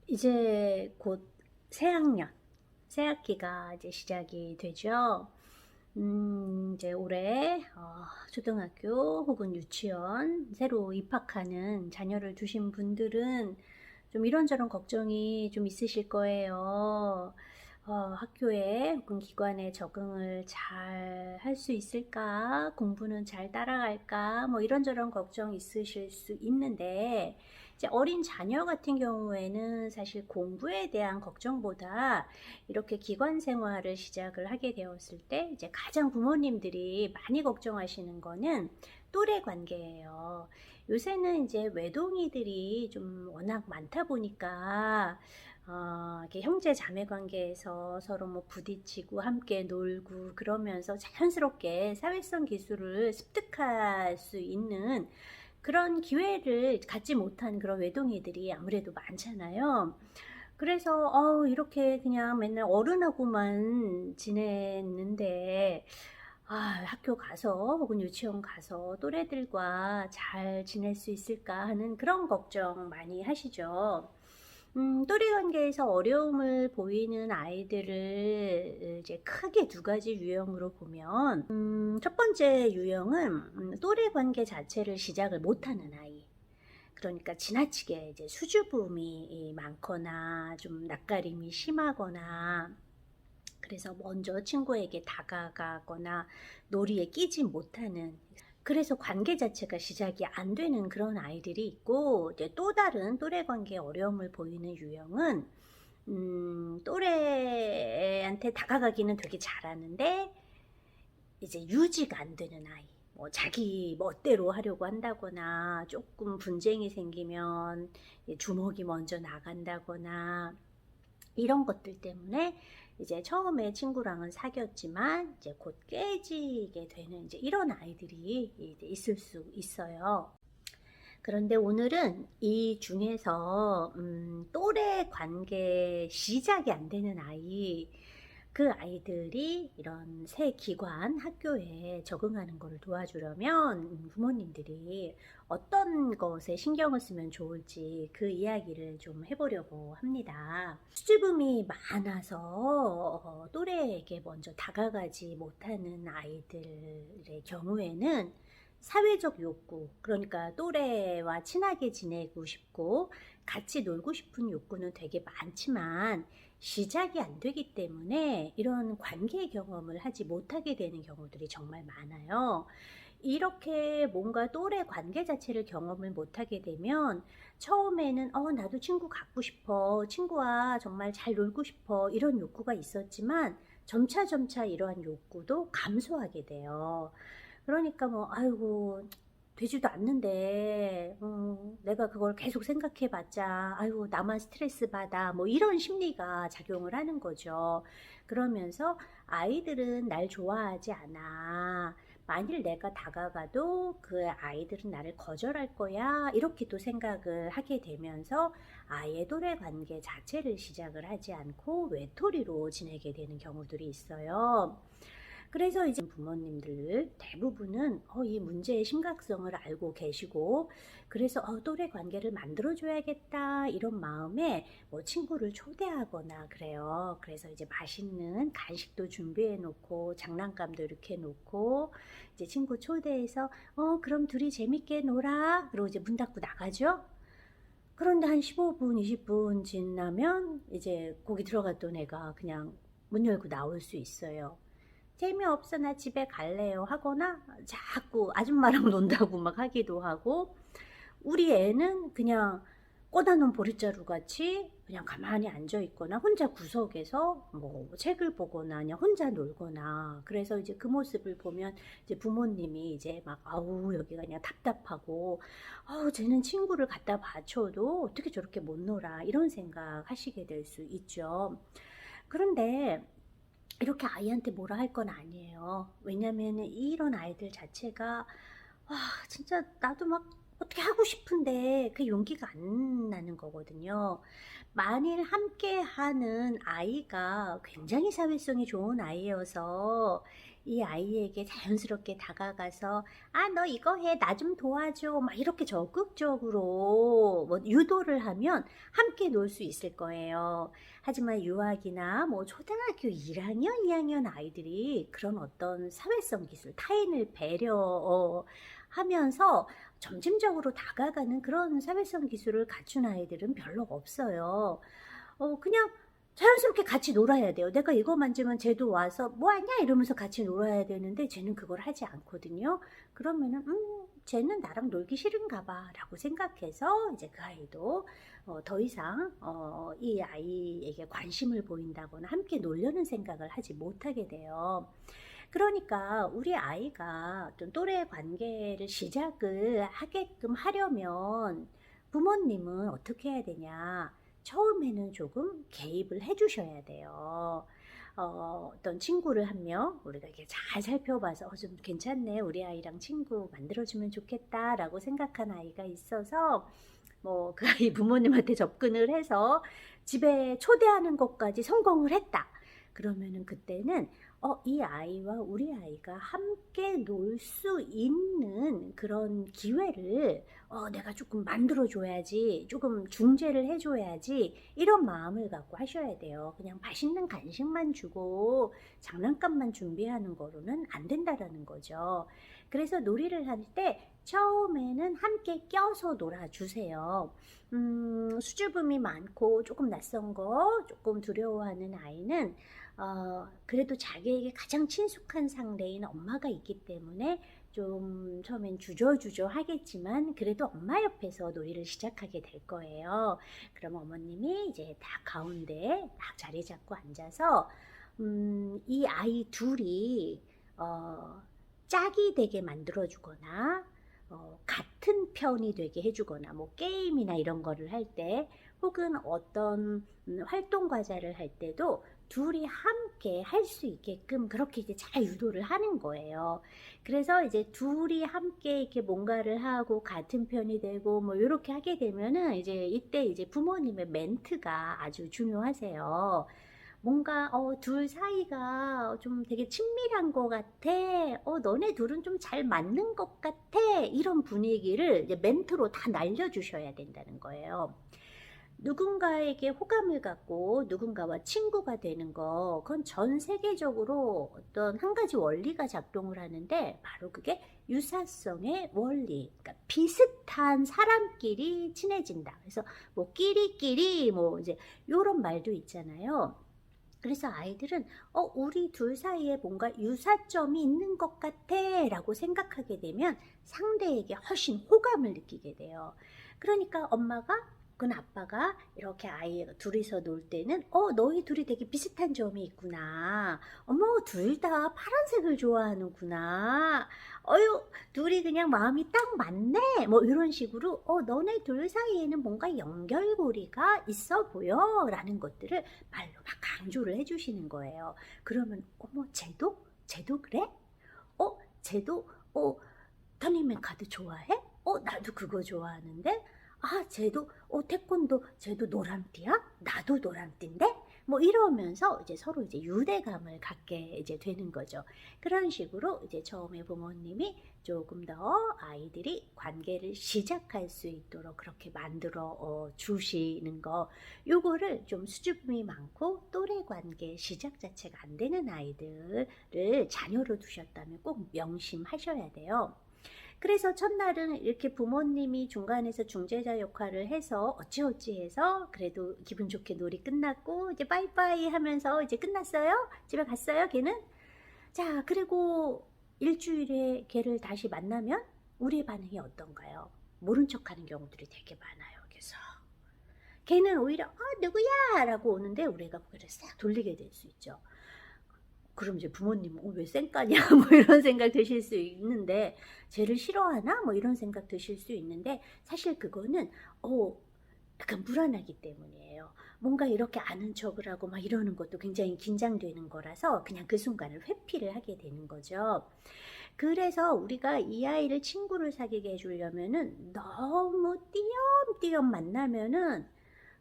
이제 곧 새학년, 새학기가 이제 시작이 되죠. 이제 올해 초등학교 혹은 유치원 새로 입학하는 자녀를 두신 분들은 좀 이런저런 걱정이 좀 있으실 거예요. 학교에 혹은 기관에 적응을 잘 할 수 있을까? 공부는 잘 따라갈까? 뭐 이런저런 걱정 있으실 수 있는데, 이제 어린 자녀 같은 경우에는 사실 공부에 대한 걱정보다 이렇게 기관 생활을 시작을 하게 되었을 때 이제 가장 부모님들이 많이 걱정하시는 거는 또래 관계예요. 요새는 이제 외동이들이 좀 워낙 많다 보니까 이렇게 형제 자매 관계에서 서로 뭐 부딪히고 함께 놀고 그러면서 자연스럽게 사회성 기술을 습득할 수 있는 그런 기회를 갖지 못한 그런 외동이들이 아무래도 많잖아요. 그래서 이렇게 그냥 맨날 어른하고만 지냈는데 학교 가서 혹은 유치원 가서 또래들과 잘 지낼 수 있을까 하는 그런 걱정 많이 하시죠. 또래 관계에서 어려움을 보이는 아이들을 이제 크게 두 가지 유형으로 보면, 첫 번째 유형은 또래 관계 자체를 시작을 못하는 아이. 그러니까 지나치게 이제 수줍음이 많거나 좀 낯가림이 심하거나 그래서 먼저 친구에게 다가가거나 놀이에 끼지 못하는, 그래서 관계 자체가 시작이 안 되는 그런 아이들이 있고, 이제 또 다른 또래 관계에 어려움을 보이는 유형은 또래한테 다가가기는 되게 잘하는데 이제 유지가 안 되는 아이. 뭐 자기 멋대로 하려고 한다거나 조금 분쟁이 생기면 주먹이 먼저 나간다거나 이런 것들 때문에 이제 처음에 친구랑은 사귀었지만 이제 곧 깨지게 되는 이제 이런 아이들이 이제 있을 수 있어요. 그런데 오늘은 이 중에서 또래 관계 시작이 안 되는 아이, 그 아이들이 이런 새 기관, 학교에 적응하는 것을 도와주려면 부모님들이 어떤 것에 신경을 쓰면 좋을지 그 이야기를 좀 해보려고 합니다. 수줍음이 많아서 또래에게 먼저 다가가지 못하는 아이들의 경우에는 사회적 욕구, 그러니까 또래와 친하게 지내고 싶고 같이 놀고 싶은 욕구는 되게 많지만 시작이 안 되기 때문에 이런 관계 경험을 하지 못하게 되는 경우들이 정말 많아요. 이렇게 뭔가 또래 관계 자체를 경험을 못하게 되면 처음에는 나도 친구 갖고 싶어, 친구와 정말 잘 놀고 싶어 이런 욕구가 있었지만 점차 이러한 욕구도 감소하게 돼요. 그러니까 뭐 아이고 되지도 않는데 내가 그걸 계속 생각해 봤자 아이고 나만 스트레스 받아 뭐 이런 심리가 작용을 하는 거죠. 그러면서 아이들은 날 좋아하지 않아. 만일 내가 다가가도 그 아이들은 나를 거절할 거야. 이렇게 또 생각을 하게 되면서 아예 또래 관계 자체를 시작을 하지 않고 외톨이로 지내게 되는 경우들이 있어요. 그래서 이제 부모님들 대부분은 이 문제의 심각성을 알고 계시고, 그래서 또래 관계를 만들어줘야겠다 이런 마음에 뭐 친구를 초대하거나 그래요. 그래서 이제 맛있는 간식도 준비해 놓고 장난감도 이렇게 놓고 이제 친구 초대해서 그럼 둘이 재밌게 놀아. 그리고 이제 문 닫고 나가죠. 그런데 한 15분, 20분 지나면 이제 거기 들어갔던 애가 그냥 문 열고 나올 수 있어요. 재미없어 나 집에 갈래요 하거나 자꾸 아줌마랑 논다고 막 하기도 하고, 우리 애는 그냥 꺼다 놓은 보릿자루 같이 그냥 가만히 앉아 있거나 혼자 구석에서 뭐 책을 보거나 그냥 혼자 놀거나, 그래서 이제 그 모습을 보면 이제 부모님이 이제 막 아우 여기가 그냥 답답하고 쟤는 친구를 갖다 바쳐도 어떻게 저렇게 못 놀아 이런 생각 하시게 될 수 있죠. 그런데 이렇게 아이한테 뭐라 할 건 아니에요. 왜냐면은 이런 아이들 자체가 진짜 나도 막 어떻게 하고 싶은데 그 용기가 안 나는 거거든요. 만일 함께 하는 아이가 굉장히 사회성이 좋은 아이여서 이 아이에게 자연스럽게 다가가서 아, 너 이거 해, 나 좀 도와줘, 막 이렇게 적극적으로 뭐 유도를 하면 함께 놀 수 있을 거예요. 하지만 유아기나 뭐 초등학교 1학년, 2학년 아이들이 그런 어떤 사회성 기술, 타인을 배려하면서 점진적으로 다가가는 그런 사회성 기술을 갖춘 아이들은 별로 없어요. 그냥 자연스럽게 같이 놀아야 돼요. 내가 이거 만지면 쟤도 와서 뭐 하냐 이러면서 같이 놀아야 되는데 쟤는 그걸 하지 않거든요. 그러면은 쟤는 나랑 놀기 싫은가 봐 라고 생각해서 이제 그 아이도 더 이상 이 아이에게 관심을 보인다거나 함께 놀려는 생각을 하지 못하게 돼요. 그러니까 우리 아이가 어떤 또래 관계를 시작을 하게끔 하려면 부모님은 어떻게 해야 되냐? 처음에는 조금 개입을 해 주셔야 돼요. 어떤 친구를 한 명 우리가 이렇게 잘 살펴봐서 좀 괜찮네, 우리 아이랑 친구 만들어주면 좋겠다라고 생각한 아이가 있어서 뭐 그 아이 부모님한테 접근을 해서 집에 초대하는 것까지 성공을 했다. 그러면은 그때는 이 아이와 우리 아이가 함께 놀 수 있는 그런 기회를 내가 조금 만들어줘야지, 조금 중재를 해줘야지, 이런 마음을 갖고 하셔야 돼요. 그냥 맛있는 간식만 주고 장난감만 준비하는 거로는 안 된다라는 거죠. 그래서 놀이를 할 때 처음에는 함께 껴서 놀아주세요. 수줍음이 많고 조금 낯선 거 조금 두려워하는 아이는 그래도 자기에게 가장 친숙한 상대인 엄마가 있기 때문에 좀 처음엔 주저주저 하겠지만 그래도 엄마 옆에서 놀이를 시작하게 될 거예요. 그럼 어머님이 이제 딱 가운데 딱 자리 잡고 앉아서 이 아이 둘이 짝이 되게 만들어주거나 같은 편이 되게 해주거나 뭐 게임이나 이런 거를 할 때 혹은 어떤 활동 과제를 할 때도 둘이 함께 할 수 있게끔 그렇게 이제 잘 유도를 하는 거예요. 그래서 이제 둘이 함께 이렇게 뭔가를 하고 같은 편이 되고 뭐 이렇게 하게 되면은 이제 이때 이제 부모님의 멘트가 아주 중요하세요. 뭔가 둘 사이가 좀 되게 친밀한 것 같아. 너네 둘은 좀 잘 맞는 것 같아. 이런 분위기를 이제 멘트로 다 날려주셔야 된다는 거예요. 누군가에게 호감을 갖고 누군가와 친구가 되는 거, 그건 전 세계적으로 어떤 한 가지 원리가 작동을 하는데 바로 그게 유사성의 원리. 그러니까 비슷한 사람끼리 친해진다. 그래서 뭐 끼리끼리 뭐 이제 요런 말도 있잖아요. 그래서 아이들은 우리 둘 사이에 뭔가 유사점이 있는 것 같아 라고 생각하게 되면 상대에게 훨씬 호감을 느끼게 돼요. 그러니까 엄마가 혹은 아빠가 이렇게 아이 둘이서 놀 때는 너희 둘이 되게 비슷한 점이 있구나. 어머, 둘 다 파란색을 좋아하는구나. 어유, 둘이 그냥 마음이 딱 맞네. 뭐 이런 식으로 너네 둘 사이에는 뭔가 연결고리가 있어 보여 라는 것들을 말로 막 강조를 해주시는 거예요. 그러면 어머, 쟤도 그래? 쟤도 터닝맨 카드 좋아해? 나도 그거 좋아하는데? 아, 쟤도 태권도 쟤도 노란띠야? 나도 노란띠인데? 뭐 이러면서 이제 서로 이제 유대감을 갖게 이제 되는 거죠. 그런 식으로 이제 처음에 부모님이 조금 더 아이들이 관계를 시작할 수 있도록 그렇게 만들어 주시는 거, 요거를 좀 수줍음이 많고 또래 관계 시작 자체가 안 되는 아이들을 자녀로 두셨다면 꼭 명심하셔야 돼요. 그래서 첫날은 이렇게 부모님이 중간에서 중재자 역할을 해서 어찌어찌 해서 그래도 기분 좋게 놀이 끝났고 이제 빠이빠이 하면서 이제 끝났어요? 집에 갔어요, 걔는? 자, 그리고 일주일에 걔를 다시 만나면 우리의 반응이 어떤가요? 모른 척하는 경우들이 되게 많아요. 그래서 걔는 오히려 누구야? 라고 오는데 우리가 고개를 싹 돌리게 될 수 있죠. 그럼 이제 부모님은 왜 쌩까냐 뭐 이런 생각 드실 수 있는데, 쟤를 싫어하나 뭐 이런 생각 드실 수 있는데, 사실 그거는 약간 불안하기 때문이에요. 뭔가 이렇게 아는 척을 하고 막 이러는 것도 굉장히 긴장되는 거라서 그냥 그 순간을 회피를 하게 되는 거죠. 그래서 우리가 이 아이를 친구를 사귀게 해주려면은 너무 띄엄띄엄 만나면은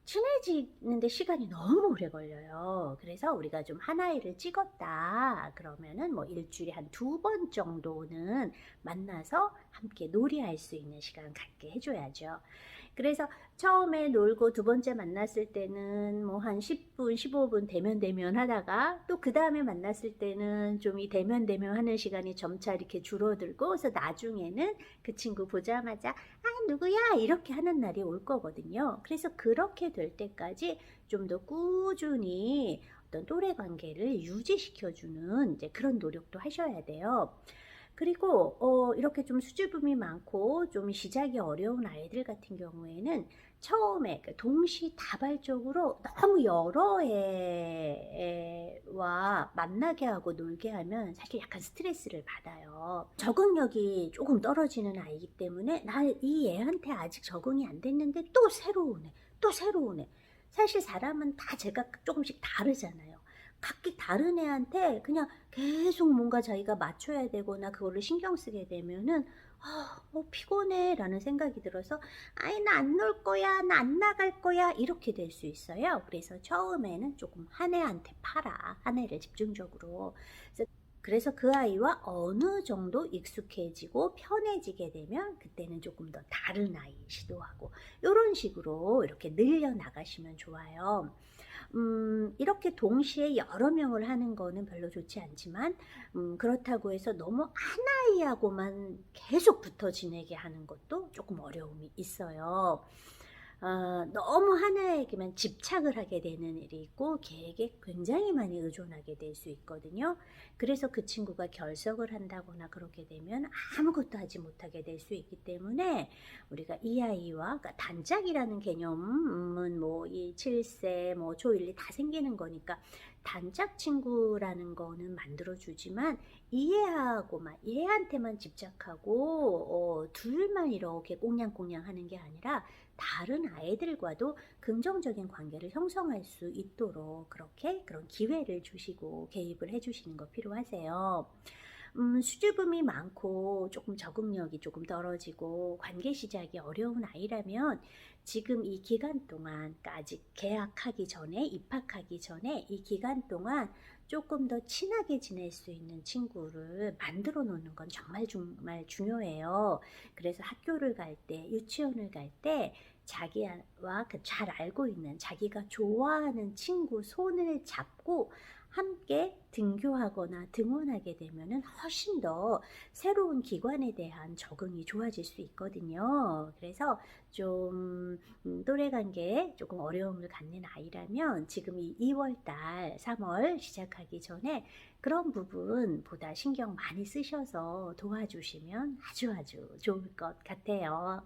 친해지는데 시간이 너무 오래 걸려요. 그래서 우리가 좀 한 아이를 찍었다 그러면은 뭐 일주일에 한 2번 정도는 만나서 함께 놀이할 수 있는 시간 갖게 해줘야죠. 그래서 처음에 놀고 두 번째 만났을 때는 뭐 한 10분, 15분 대면 하다가 또 그 다음에 만났을 때는 좀 이 대면 하는 시간이 점차 이렇게 줄어들고, 그래서 나중에는 그 친구 보자마자 아 누구야 이렇게 하는 날이 올 거거든요. 그래서 그렇게 될 때까지 좀 더 꾸준히 어떤 또래 관계를 유지시켜주는 이제 그런 노력도 하셔야 돼요. 그리고 이렇게 좀 수줍음이 많고 좀 시작이 어려운 아이들 같은 경우에는 처음에 동시다발적으로 너무 여러 애와 만나게 하고 놀게 하면 사실 약간 스트레스를 받아요. 적응력이 조금 떨어지는 아이기 때문에 나 이 애한테 아직 적응이 안 됐는데 또 새로운 애, 또 새로운 애. 사실 사람은 다 제가 조금씩 다르잖아요. 각기 다른 애한테 그냥 계속 뭔가 자기가 맞춰야 되거나 그거를 신경 쓰게 되면은 피곤해 라는 생각이 들어서 아이 나 안 놀 거야, 나 안 나갈 거야 이렇게 될 수 있어요. 그래서 처음에는 조금 한 애한테 한 애를 집중적으로. 그래서 그 아이와 어느 정도 익숙해지고 편해지게 되면 그때는 조금 더 다른 아이 시도하고 이런 식으로 이렇게 늘려 나가시면 좋아요. 이렇게 동시에 여러 명을 하는 거는 별로 좋지 않지만, 그렇다고 해서 너무 하나이하고만 계속 붙어 지내게 하는 것도 조금 어려움이 있어요. 너무 하나에게만 집착을 하게 되는 일이 있고 걔에게 굉장히 많이 의존하게 될 수 있거든요. 그래서 그 친구가 결석을 한다거나 그렇게 되면 아무것도 하지 못하게 될 수 있기 때문에 우리가 이 아이와, 그러니까 단짝이라는 개념은 뭐 이 7세 뭐 초1, 2 다 생기는 거니까 단짝 친구라는 거는 만들어주지만 이해하고만 얘한테만 집착하고 둘만 이렇게 꽁냥꽁냥 하는 게 아니라 다른 아이들과도 긍정적인 관계를 형성할 수 있도록 그렇게 그런 기회를 주시고 개입을 해주시는 거 필요하세요. 수줍음이 많고 조금 적응력이 조금 떨어지고 관계 시작이 어려운 아이라면 지금 이 기간 동안, 그러니까 아직 계약하기 전에, 입학하기 전에 이 기간 동안 조금 더 친하게 지낼 수 있는 친구를 만들어 놓는 건 정말 정말 중요해요. 그래서 학교를 갈 때, 유치원을 갈 때 자기와 그 잘 알고 있는 자기가 좋아하는 친구 손을 잡고 함께 등교하거나 등원하게 되면 훨씬 더 새로운 기관에 대한 적응이 좋아질 수 있거든요. 그래서 좀 또래 관계에 조금 어려움을 갖는 아이라면 지금 이 2월달, 3월 시작하기 전에 그런 부분보다 신경 많이 쓰셔서 도와주시면 아주 좋을 것 같아요.